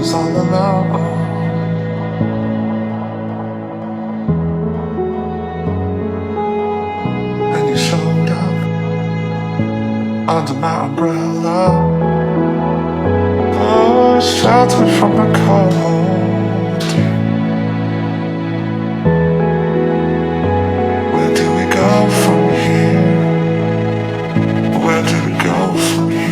was all alone. And you showed up under my umbrella. Oh, shelter from the cold. Where do we go from here? Where do we go from here?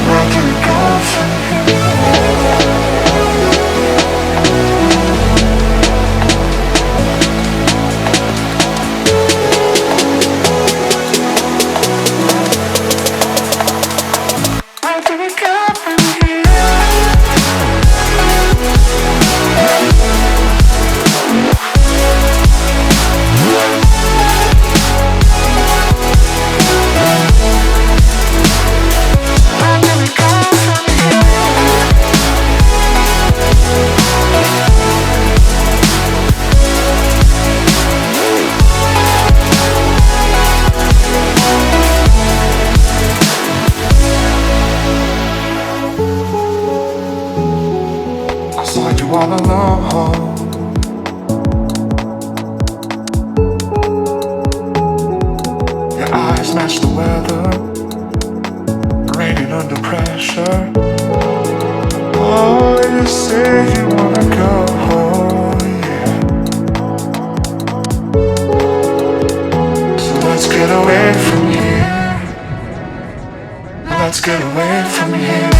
Where do we go from here? Saw you all alone. Your eyes match the weather, raining under pressure. Oh, you say you wanna go, yeah. So let's get away from here. Let's get away from here.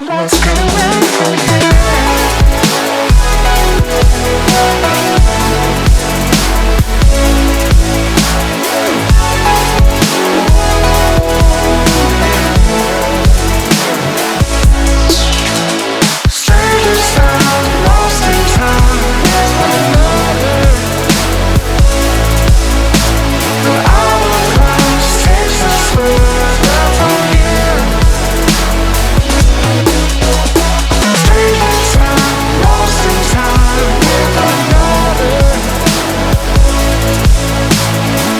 Let's get away from here. Strangers sound lost in time. The hourglass takes us further from here. Strangers sound lost in time with another.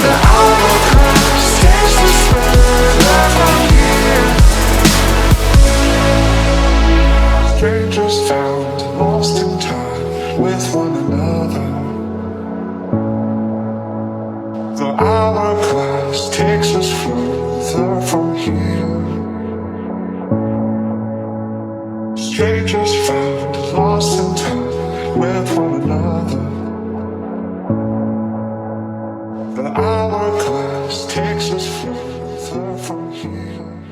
The hourglass takes us further from here. Strangers found lost in time with one another. The hourglass takes us further from here. Strangers found lost in time with one another. The hourglass takes us further from here.